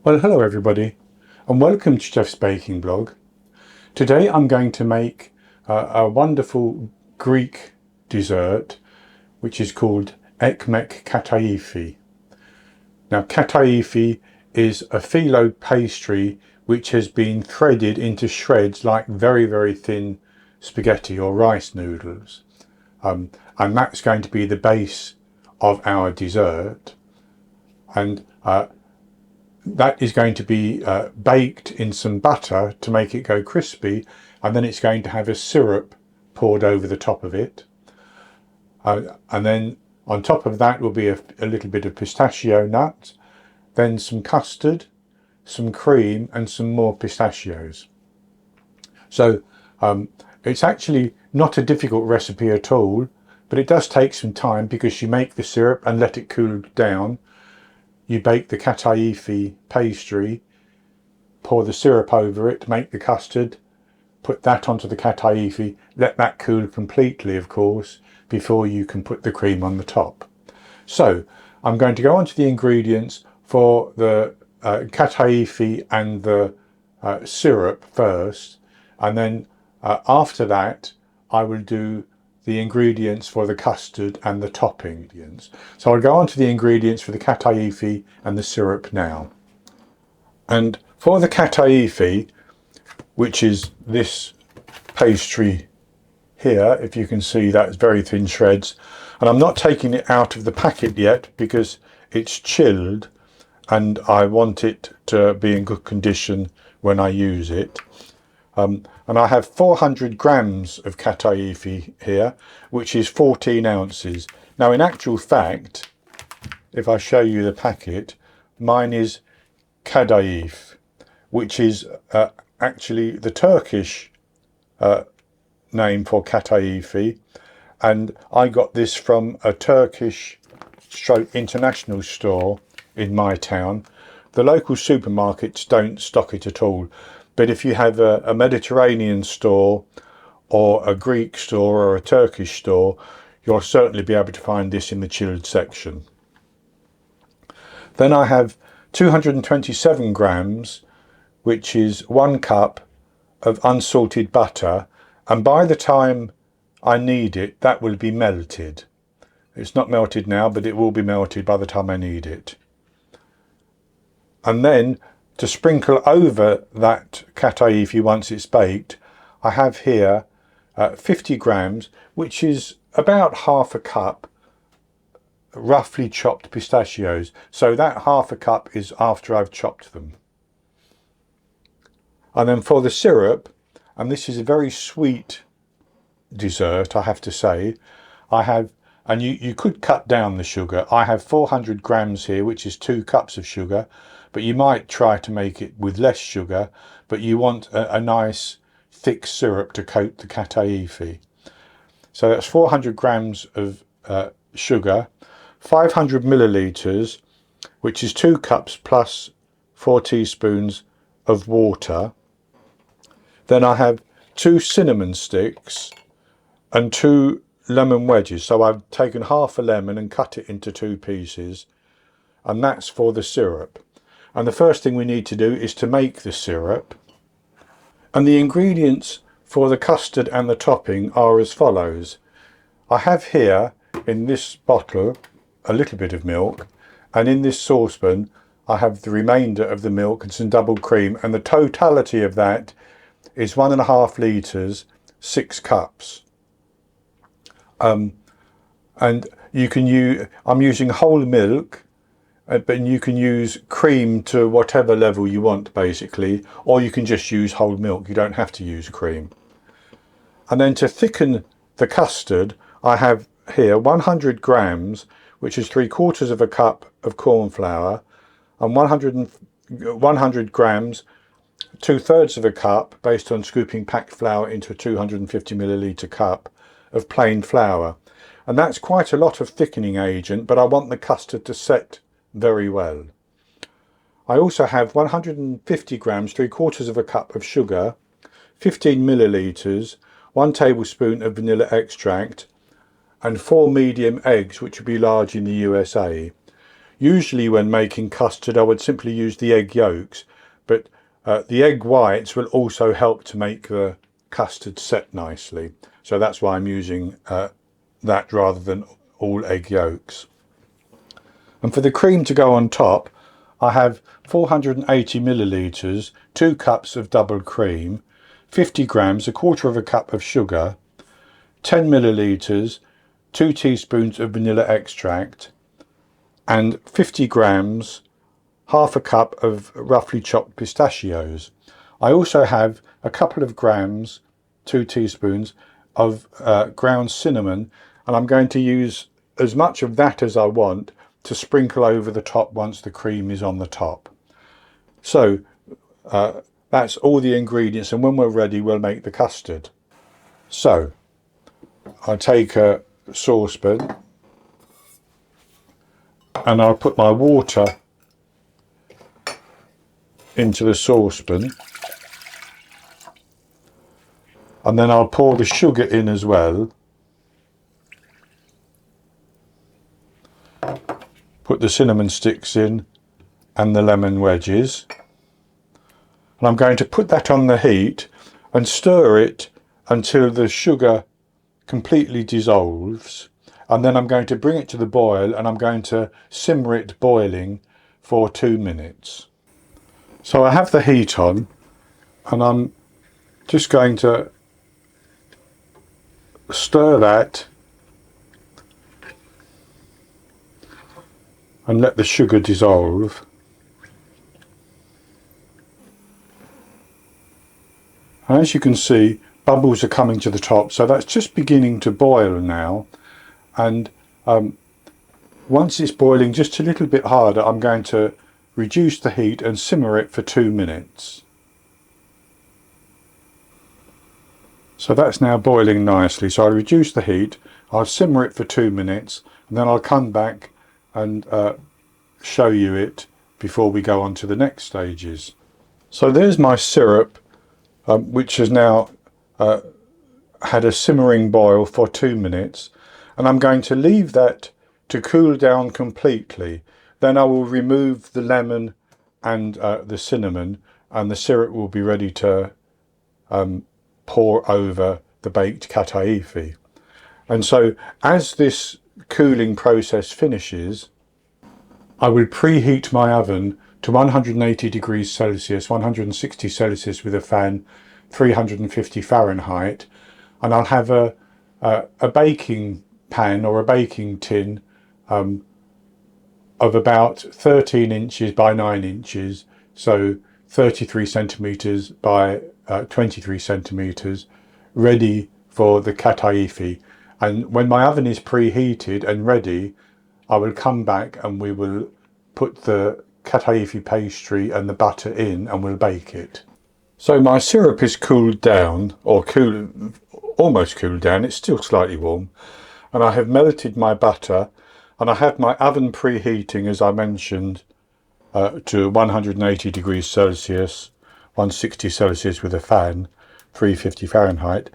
Well, hello everybody and welcome to Chef's Baking Blog. Today I'm going to make a wonderful Greek dessert which is called Ekmek Kataifi. Now kataifi is a phyllo pastry which has been threaded into shreds like very thin spaghetti or rice noodles, and that's going to be the base of our dessert, and that is going to be baked in some butter to make it go crispy, and then it's going to have a syrup poured over the top of it, and then on top of that will be a little bit of pistachio nuts, then some custard, some cream and some more pistachios. So it's actually not a difficult recipe at all, but it does take some time because you make the syrup and let it cool down. You bake the kataifi pastry, pour the syrup over it, make the custard, put that onto the kataifi, let that cool completely, of course, before you can put the cream on the top. So I'm going to go on to the ingredients for the kataifi and the syrup first, and then after that I will do the ingredients for the custard and the topping. So I'll go on to the ingredients for the kataifi and the syrup now. And for the kataifi, which is this pastry here, if you can see, that's very thin shreds, and I'm not taking it out of the packet yet because it's chilled and I want it to be in good condition when I use it. And I have 400 grams of kataifi here, which is 14 ounces. Now in actual fact, if I show you the packet, mine is kadayif, which is actually the Turkish name for kataifi, and I got this from a Turkish international store in my town. The local supermarkets don't stock it at all, but if you have a Mediterranean store or a Greek store or a Turkish store, you'll certainly be able to find this in the chilled section. Then I have 227 grams, which is 1 cup of unsalted butter, and by the time I need it, that will be melted. It's not melted now, but it will be melted by the time I need it. And then to sprinkle over that kataifi once it's baked, I have here 50 grams, which is about half a cup roughly chopped pistachios. So that half a cup is after I've chopped them. And then for the syrup, and this is a very sweet dessert, I have to say, I have, and you could cut down the sugar, I have 400 grams here, which is 2 cups of sugar, but you might try to make it with less sugar, but you want a nice thick syrup to coat the kataifi. So that's 400 grams of sugar, 500 millilitres, which is 2 cups plus 4 teaspoons of water. Then I have 2 cinnamon sticks and 2 lemon wedges. So I've taken half a lemon and cut it into 2 pieces, and that's for the syrup. And the first thing we need to do is to make the syrup. And the ingredients for the custard and the topping are as follows. I have here in this bottle a little bit of milk, and in this saucepan I have the remainder of the milk and some double cream, and the totality of that is 1.5 litres, 6 cups. And you can use, I'm using whole milk, but you can use cream to whatever level you want basically, or you can just use whole milk. You don't have to use cream. And then to thicken the custard, I have here 100 grams, which is 3/4 of a cup of corn flour, and 100 grams, 2/3 of a cup, based on scooping packed flour into a 250 milliliter cup of plain flour. And that's quite a lot of thickening agent, but I want the custard to set very well. I also have 150 grams, 3/4 of a cup of sugar, 15 millilitres, 1 tablespoon of vanilla extract, and 4 medium eggs, which would be large in the USA. Usually when making custard I would simply use the egg yolks, but the egg whites will also help to make the custard set nicely. So that's why I'm using that rather than all egg yolks. And for the cream to go on top, I have 480 millilitres, 2 cups of double cream, 50 grams, a quarter of a cup of sugar, 10 millilitres, 2 teaspoons of vanilla extract, and 50 grams, half a cup of roughly chopped pistachios. I also have a couple of grams, 2 teaspoons of ground cinnamon, and I'm going to use as much of that as I want to sprinkle over the top once the cream is on the top. So that's all the ingredients, and when we're ready we'll make the custard. So I'll take a saucepan and I'll put my water into the saucepan, and then I'll pour the sugar in as well. Put the cinnamon sticks in and the lemon wedges, and I'm going to put that on the heat and stir it until the sugar completely dissolves, and then I'm going to bring it to the boil and I'm going to simmer it boiling for 2 minutes. So I have the heat on and I'm just going to stir that and let the sugar dissolve. And as you can see, bubbles are coming to the top, so that's just beginning to boil now. And once it's boiling just a little bit harder, I'm going to reduce the heat and simmer it for 2 minutes. So that's now boiling nicely, so I'll reduce the heat, I'll simmer it for 2 minutes, and then I'll come back and show you it before we go on to the next stages. So there's my syrup, which has now had a simmering boil for 2 minutes, and I'm going to leave that to cool down completely. Then I will remove the lemon and the cinnamon, and the syrup will be ready to pour over the baked kataifi. And so as this cooling process finishes, I will preheat my oven to 180 degrees Celsius, 160 Celsius with a fan, 350 Fahrenheit, and I'll have a baking pan or a baking tin of about 13 inches by 9 inches, so 33 centimeters by 23 centimeters, ready for the kataifi. And when my oven is preheated and ready, I will come back and we will put the kataifi pastry and the butter in and we'll bake it. So my syrup is cooled down, or almost cooled down, it's still slightly warm, and I have melted my butter, and I have my oven preheating, as I mentioned, to 180 degrees Celsius, 160 Celsius with a fan, 350 Fahrenheit,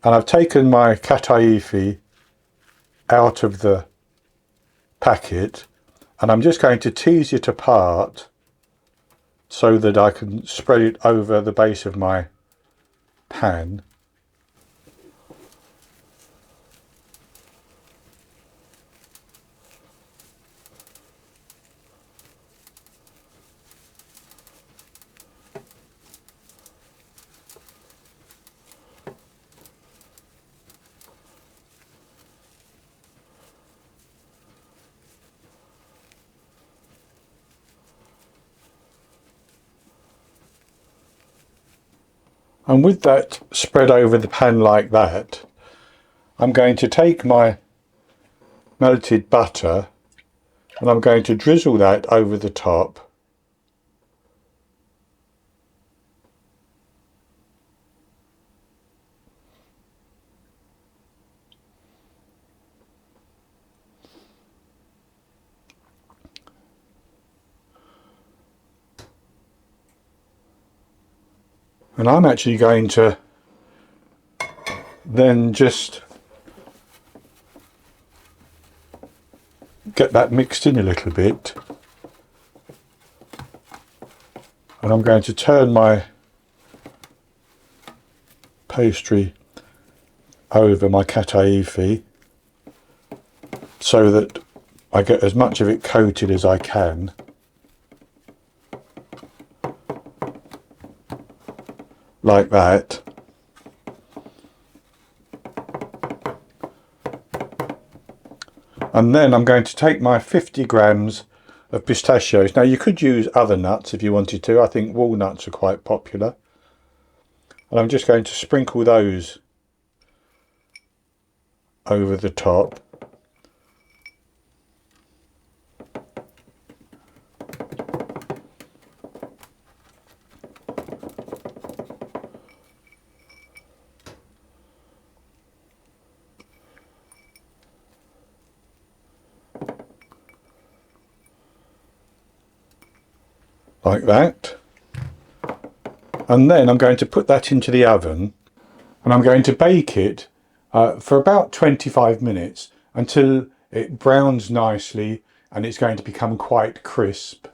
and I've taken my kataifi out of the packet, and I'm just going to tease it apart so that I can spread it over the base of my pan. And with that spread over the pan like that, I'm going to take my melted butter and I'm going to drizzle that over the top. And I'm actually going to then just get that mixed in a little bit. And I'm going to turn my pastry over my Kataifi so that I get as much of it coated as I can. Like that. And then I'm going to take my 50 grams of pistachios. Now you could use other nuts if you wanted to. I think walnuts are quite popular. And I'm just going to sprinkle those over the top. Like that. And then I'm going to put that into the oven and I'm going to bake it for about 25 minutes until it browns nicely and it's going to become quite crisp.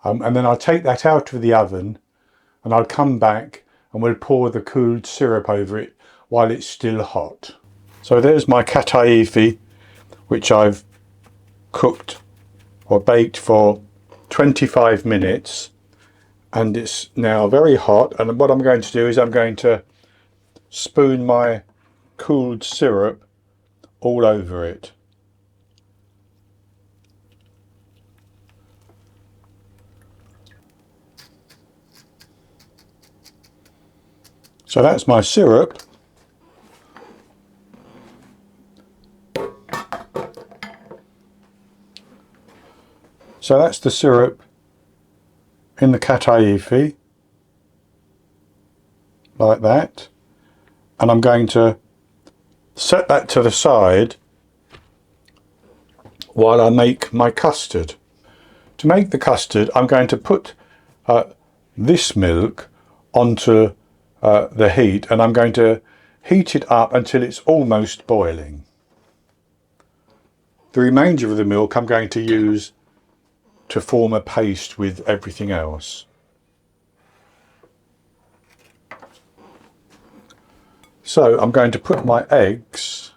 And then I'll take that out of the oven and I'll come back and we'll pour the cooled syrup over it while it's still hot. So there's my Kataifi, which I've cooked or baked for 25 minutes. And it's now very hot, and what I'm going to do is I'm going to spoon my cooled syrup all over it. So that's my syrup. So that's the syrup in the Kataifi, like that, and I'm going to set that to the side while I make my custard. To make the custard, I'm going to put this milk onto the heat, and I'm going to heat it up until it's almost boiling. The remainder of the milk I'm going to use to form a paste with everything else. So I'm going to put my eggs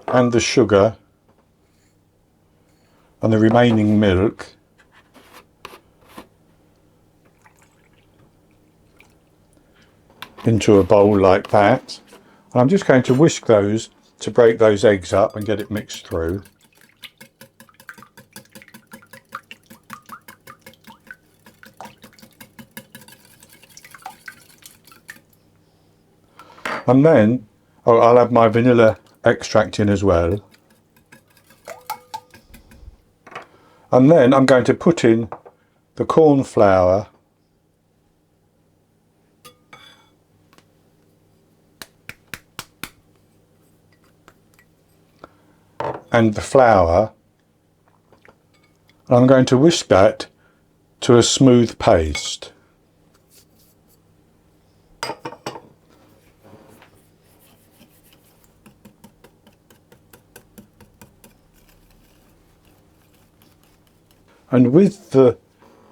and the sugar and the remaining milk into a bowl like that. And I'm just going to whisk those to break those eggs up and get it mixed through. And then I'll add my vanilla extract in as well. And then I'm going to put in the corn flour and the flour, and I'm going to whisk that to a smooth paste. And with the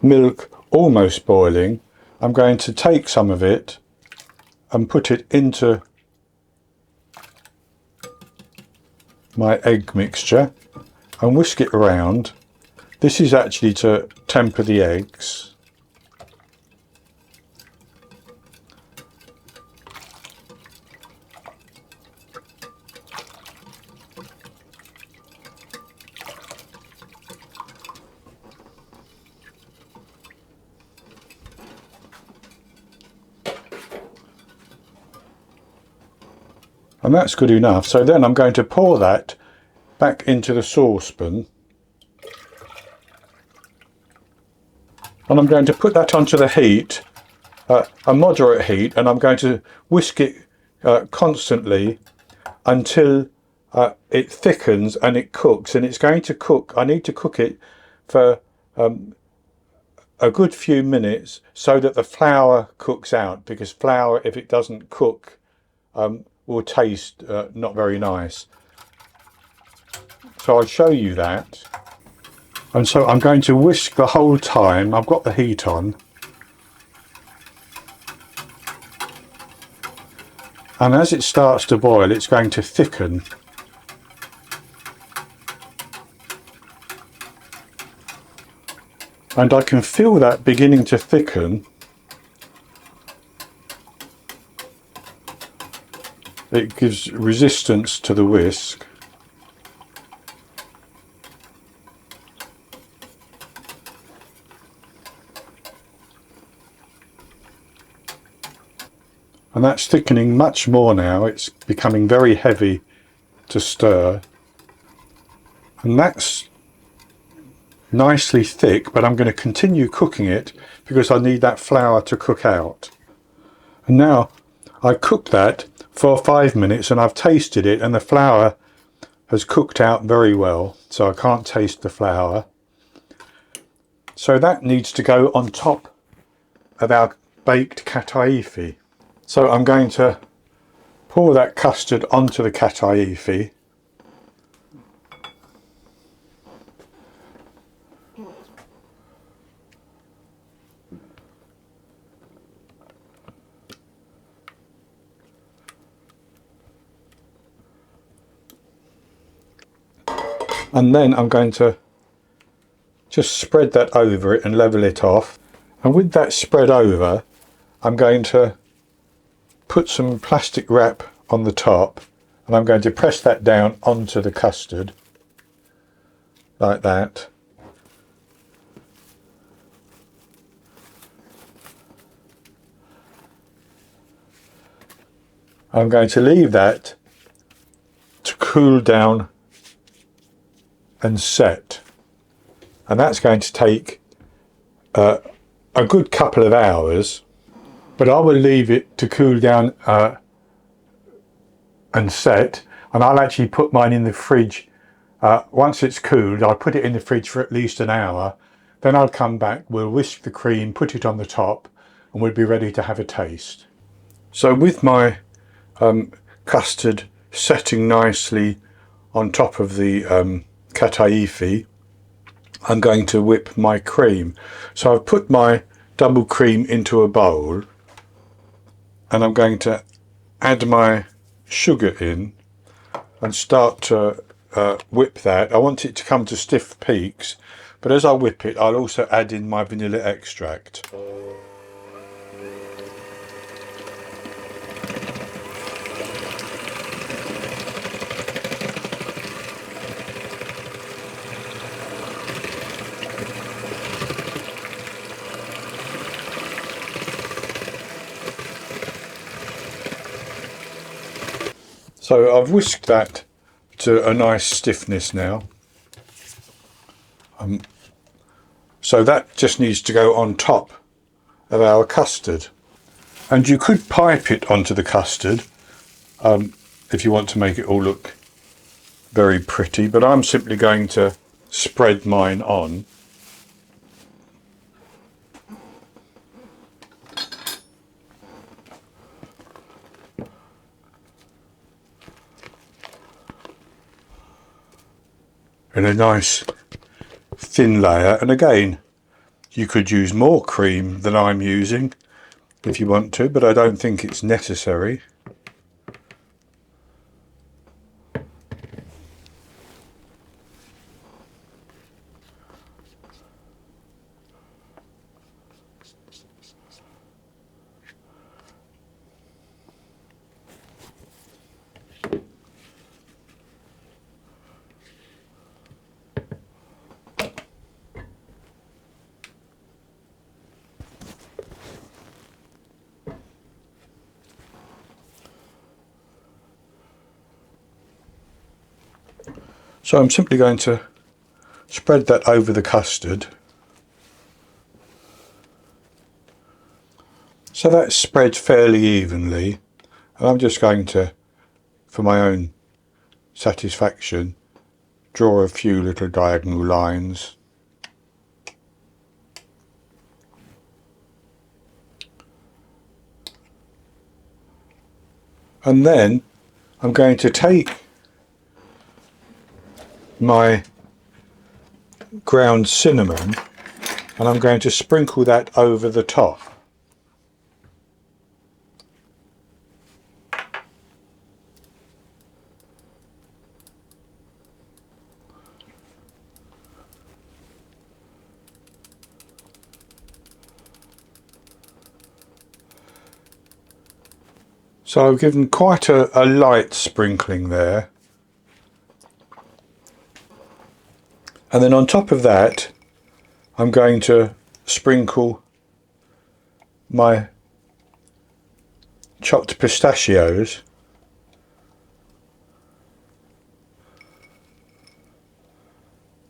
milk almost boiling, I'm going to take some of it and put it into my egg mixture and whisk it around. This is actually to temper the eggs. And that's good enough. So then I'm going to pour that back into the saucepan. And I'm going to put that onto the heat, a moderate heat, and I'm going to whisk it constantly until it thickens and it cooks. And it's going to cook, I need to cook it for a good few minutes so that the flour cooks out, because flour, if it doesn't cook will taste not very nice. So I'll show you that. And so I'm going to whisk the whole time. I've got the heat on. And as it starts to boil, it's going to thicken. And I can feel that beginning to thicken. It gives resistance to the whisk. And that's thickening much more now. It's becoming very heavy to stir. And that's nicely thick, but I'm going to continue cooking it because I need that flour to cook out. And now I cooked that for 5 minutes and I've tasted it, and the flour has cooked out very well, so I can't taste the flour. So that needs to go on top of our baked kataifi. So I'm going to pour that custard onto the kataifi. And then I'm going to just spread that over it and level it off. And with that spread over, I'm going to put some plastic wrap on the top, and I'm going to press that down onto the custard like that. I'm going to leave that to cool down and set, and that's going to take a good couple of hours, but I will leave it to cool down and set, and I'll actually put mine in the fridge. Once it's cooled, I'll put it in the fridge for at least an hour, then I'll come back, we'll whisk the cream, put it on the top, and we'll be ready to have a taste. So with my custard setting nicely on top of the kataifi, I'm going to whip my cream. So I've put my double cream into a bowl, and I'm going to add my sugar in and start to whip that. I want it to come to stiff peaks, but as I whip it, I'll also add in my vanilla extract. So I've whisked that to a nice stiffness now. So that just needs to go on top of our custard. And you could pipe it onto the custard if you want to make it all look very pretty, but I'm simply going to spread mine on. In a nice thin layer, and again, you could use more cream than I'm using if you want to, but I don't think it's necessary. So I'm simply going to spread that over the custard. So that's spread fairly evenly, and I'm just going to, for my own satisfaction, draw a few little diagonal lines. And then I'm going to take my ground cinnamon and I'm going to sprinkle that over the top. So I've given quite a light sprinkling there. And then on top of that, I'm going to sprinkle my chopped pistachios.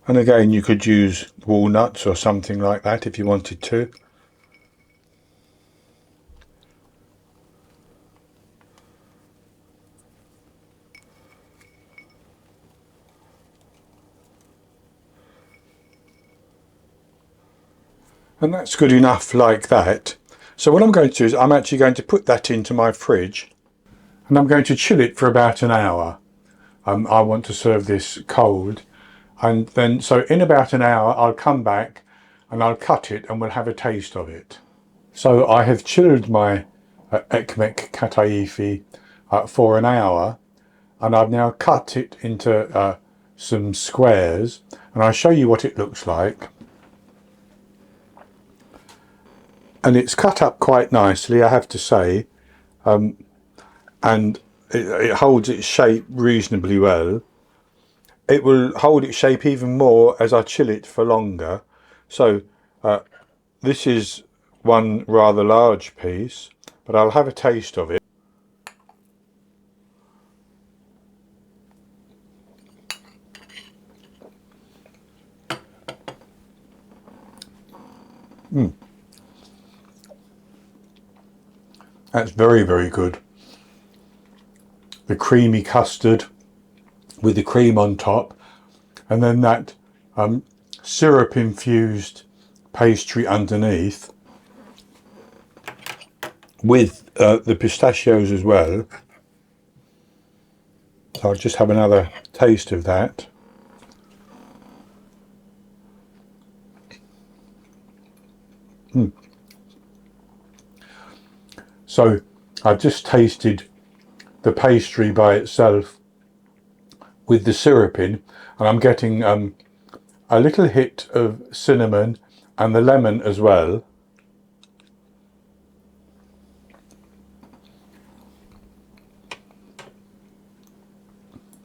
And again, you could use walnuts or something like that if you wanted to. And that's good enough like that. So what I'm going to do is I'm actually going to put that into my fridge and I'm going to chill it for about an hour. I want to serve this cold, and then so in about an hour I'll come back and I'll cut it and we'll have a taste of it. So I have chilled my Ekmek Kataifi for an hour, and I've now cut it into some squares, and I'll show you what it looks like. And it's cut up quite nicely, I have to say, and it holds its shape reasonably well. It will hold its shape even more as I chill it for longer. So this is one rather large piece, but I'll have a taste of it. That's very, very good. The creamy custard with the cream on top, and then that syrup infused pastry underneath with the pistachios as well. So I'll just have another taste of that. So I've just tasted the pastry by itself with the syrup in, and I'm getting a little hit of cinnamon and the lemon as well.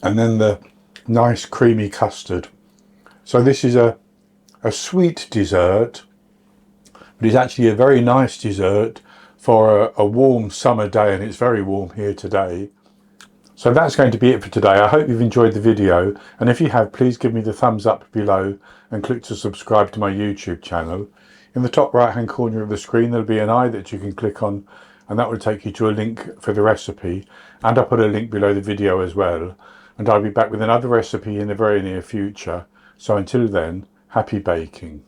And then the nice creamy custard. So this is a sweet dessert, but it's actually a very nice dessert for a warm summer day, and it's very warm here today. So that's going to be it for today. I hope you've enjoyed the video, and if you have, please give me the thumbs up below and click to subscribe to my YouTube channel. In the top right hand corner of the screen there'll be an eye that you can click on, and that will take you to a link for the recipe, and I'll put a link below the video as well. And I'll be back with another recipe in the very near future. So until then, happy baking.